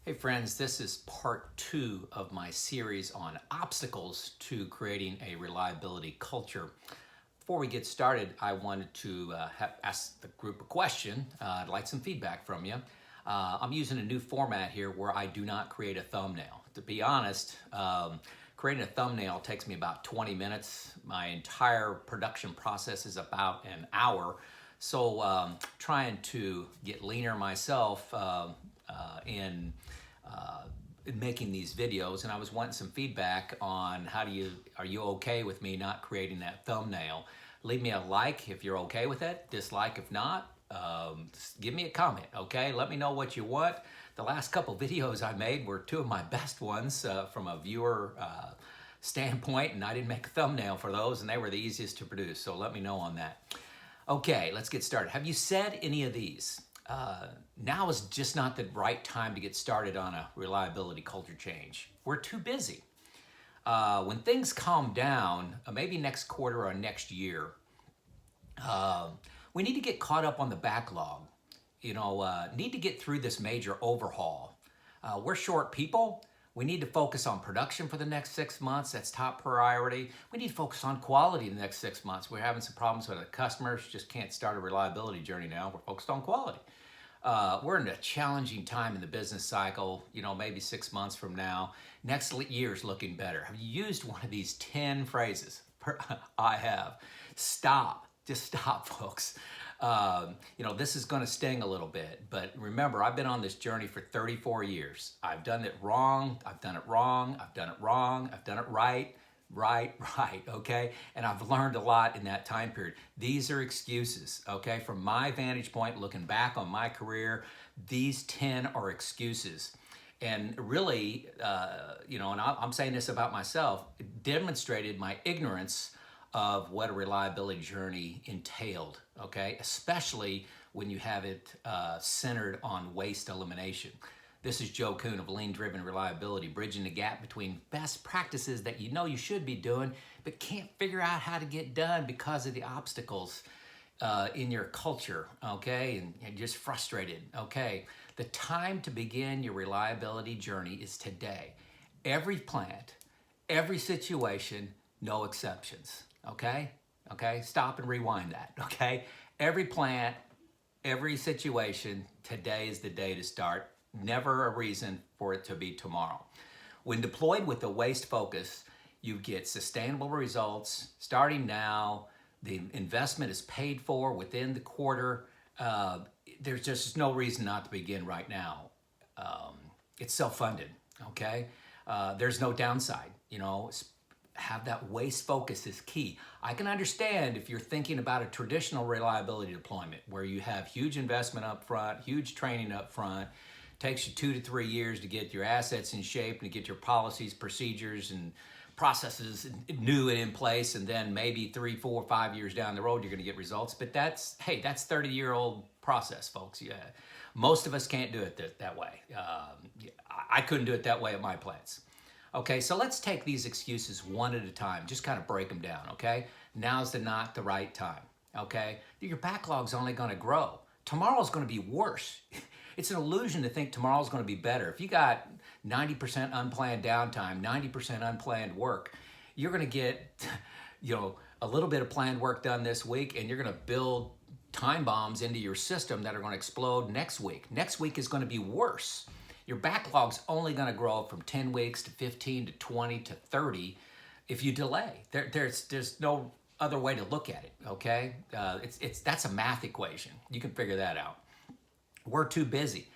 Hey friends, this is part 2 of my series on obstacles to creating a reliability culture. Before we get started, I wanted to ask the group a question. I'd like some feedback from you. I'm using a new format here where I do not create a thumbnail. To be honest, creating a thumbnail takes me about 20 minutes. My entire production process is about an hour. So trying to get leaner myself in making these videos, and I was wanting some feedback on are you okay with me not creating that thumbnail? Leave me a like if you're okay with it, dislike if not. Give me a comment, okay? Let me know what you want. The last couple videos I made were two of my best ones from a viewer standpoint, and I didn't make a thumbnail for those, and they were the easiest to produce, so let me know on that. Okay, let's get started. Have you said any of these? Now is just not the right time to get started on a reliability culture change. We're too busy. When things calm down, maybe next quarter or next year, we need to get caught up on the backlog. Need to get through this major overhaul. We're short people. We need to focus on production for the next 6 months. That's top priority. We need to focus on quality in the next 6 months. We're having some problems with the customers. Just can't start a reliability journey now. We're focused on quality. We're in a challenging time in the business cycle, maybe 6 months from now. Next year's looking better. Have you used one of these 10 phrases? I have. Stop. Just stop, folks. This is going to sting a little bit, but remember, I've been on this journey for 34 years. I've done it wrong. I've done it wrong. I've done it wrong. I've done it right, okay? And I've learned a lot in that time period. These are excuses, okay? From my vantage point, looking back on my career, these 10 are excuses. And really, and I'm saying this about myself, it demonstrated my ignorance of what a reliability journey entailed, okay? Especially when you have it centered on waste elimination. This is Joe Kuhn of Lean-Driven Reliability, bridging the gap between best practices that you should be doing, but can't figure out how to get done because of the obstacles in your culture, okay? And you're just frustrated, okay? The time to begin your reliability journey is today. Every plant, every situation, no exceptions, okay? Okay, stop and rewind that, okay? Every plant, every situation, today is the day to start. Never a reason for it to be tomorrow. When deployed with the waste focus, you get sustainable results starting now. The investment is paid for within the quarter. There's just no reason not to begin right now. It's self-funded, okay? There's no downside, have that waste focus is key. I can understand if you're thinking about a traditional reliability deployment where you have huge investment up front, huge training up front, takes you 2 to 3 years to get your assets in shape and to get your policies, procedures, and processes new and in place, and then maybe 3, 4, 5 years down the road you're going to get results. But that's 30-year-old process, folks. Yeah, most of us can't do it that way. I couldn't do it that way at my plants. Okay, so let's take these excuses one at a time. Just kind of break them down, okay? Now's not the right time, okay? Your backlog's only going to grow. Tomorrow's going to be worse. It's an illusion to think tomorrow's going to be better. If you got 90% unplanned downtime, 90% unplanned work, you're going to get, a little bit of planned work done this week, and you're going to build time bombs into your system that are going to explode next week. Next week is going to be worse. Your backlog's only going to grow from 10 weeks to 15 to 20 to 30 if you delay. There's no other way to look at it, okay? That's a math equation. You can figure that out. We're too busy.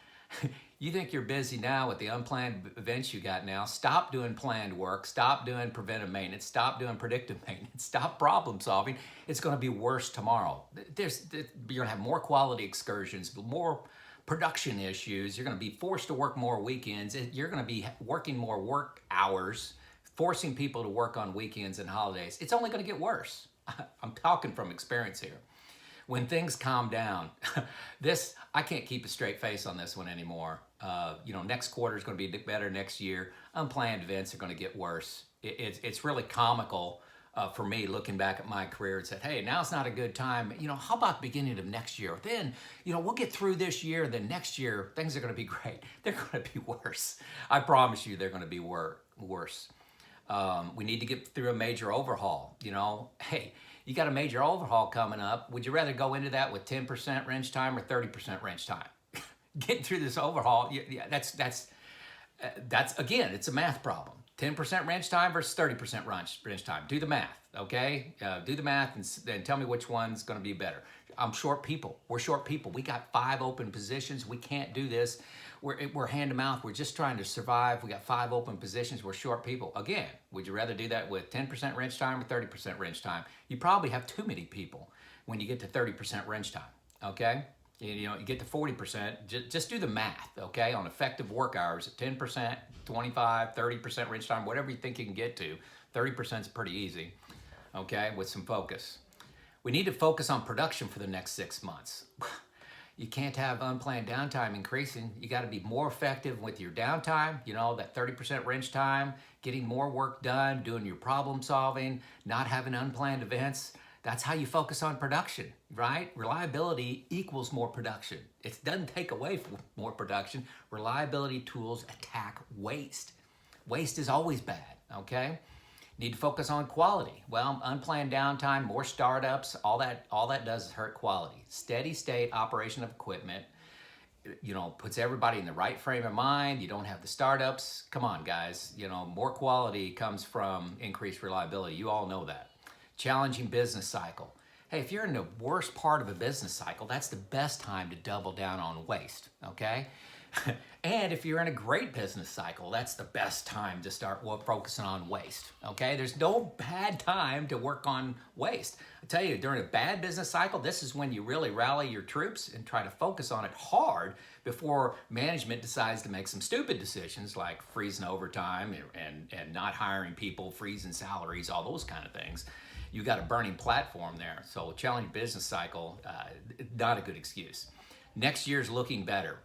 You think you're busy now with the unplanned events you got now. Stop doing planned work. Stop doing preventive maintenance. Stop doing predictive maintenance. Stop problem solving. It's going to be worse tomorrow. You're going to have more quality excursions, more production issues. You're going to be forced to work more weekends. You're going to be working more work hours, forcing people to work on weekends and holidays. It's only going to get worse. I'm talking from experience here. When things calm down, I can't keep a straight face on this one anymore. Next quarter is going to be better next year. Unplanned events are going to get worse. It's really comical for me, looking back at my career and said, hey, now's not a good time. How about beginning of next year? Then, we'll get through this year. Then next year, things are going to be great. They're going to be worse. I promise you, they're going to be worse. We need to get through a major overhaul. Hey, you got a major overhaul coming up. Would you rather go into that with 10% wrench time or 30% wrench time? Getting through this overhaul, that's again, it's a math problem. 10% wrench time versus 30% wrench time. Do the math, okay? Do the math and then tell me which one's going to be better. I'm short people. We're short people. We got 5 open positions. We can't do this. We're hand to mouth. We're just trying to survive. We got 5 open positions. We're short people. Again, would you rather do that with 10% wrench time or 30% wrench time? You probably have too many people when you get to 30% wrench time, okay? You get to 40%, just do the math, okay, on effective work hours at 10%, 25, 30% wrench time, whatever you think you can get to. 30% is pretty easy, okay, with some focus. We need to focus on production for the next 6 months. You can't have unplanned downtime increasing. You got to be more effective with your downtime, that 30% wrench time, getting more work done, doing your problem solving, not having unplanned events. That's how you focus on production, right? Reliability equals more production. It doesn't take away from more production. Reliability tools attack waste. Waste is always bad, okay? Need to focus on quality. Well, unplanned downtime, more startups, all that does is hurt quality. Steady state operation of equipment, puts everybody in the right frame of mind. You don't have the startups. Come on, guys. More quality comes from increased reliability. You all know that. Challenging business cycle. Hey, if you're in the worst part of a business cycle, that's the best time to double down on waste, okay? And if you're in a great business cycle, that's the best time to start focusing on waste, okay? There's no bad time to work on waste. I tell you, during a bad business cycle, this is when you really rally your troops and try to focus on it hard before management decides to make some stupid decisions like freezing overtime and not hiring people, freezing salaries, all those kind of things. You got a burning platform there. So challenging business cycle, not a good excuse. Next year's looking better.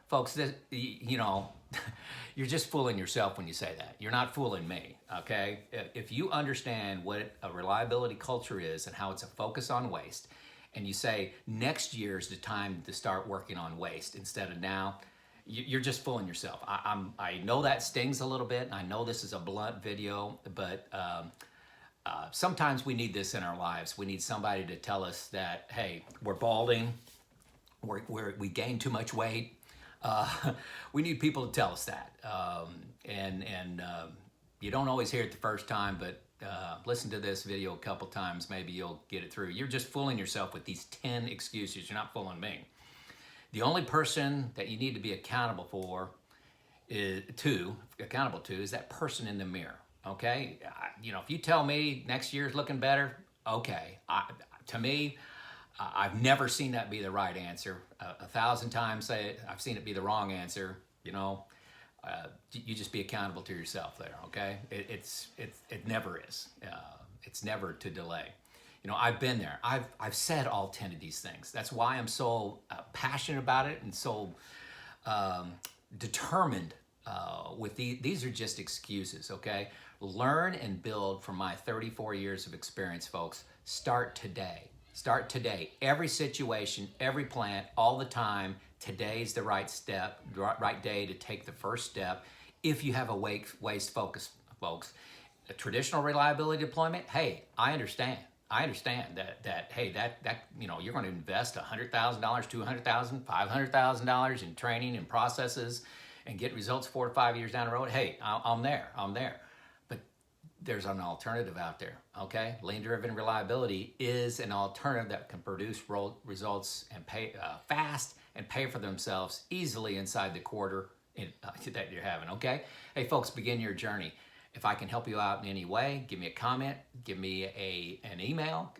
Folks, you're just fooling yourself when you say that. You're not fooling me, okay? If you understand what a reliability culture is and how it's a focus on waste, and you say next year's the time to start working on waste instead of now, you're just fooling yourself. I know that stings a little bit, and I know this is a blunt video, but sometimes we need this in our lives. We need somebody to tell us that, hey, we're balding, we gained too much weight. We need people to tell us that. You don't always hear it the first time, but listen to this video a couple times, maybe you'll get it through. You're just fooling yourself with these 10 excuses. You're not fooling me. The only person that you need to be accountable to is that person in the mirror. Okay, if you tell me next year's looking better, okay. To me, I've never seen that be the right answer. 1,000 times I've seen it be the wrong answer. You just be accountable to yourself there. Okay, it never is. It's never to delay. I've been there. I've said all 10 of these things. That's why I'm so passionate about it and so determined with these are just excuses, okay? Learn and build from my 34 years of experience, folks. Start today. Start today. Every situation, every plant, all the time, today's the right day to take the first step if you have a waste focus, folks. A traditional reliability deployment, hey, I understand that hey, you're going to invest $100,000, $200,000, $500,000 in training and processes and get results 4 to 5 years down the road. Hey, I'm there. But there's an alternative out there, okay? Lean-driven reliability is an alternative that can produce results and pay fast and pay for themselves easily inside the quarter that you're having, okay? Hey, folks, begin your journey. If I can help you out in any way, give me a comment, give me an email,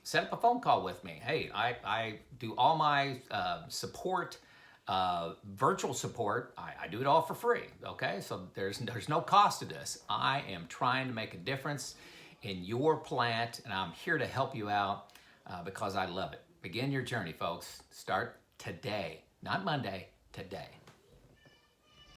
set up a phone call with me. Hey, I do all my support, virtual support. I do it all for free, okay? So there's no cost to this. I am trying to make a difference in your plant, and I'm here to help you out because I love it. Begin your journey, folks. Start today, not Monday, today.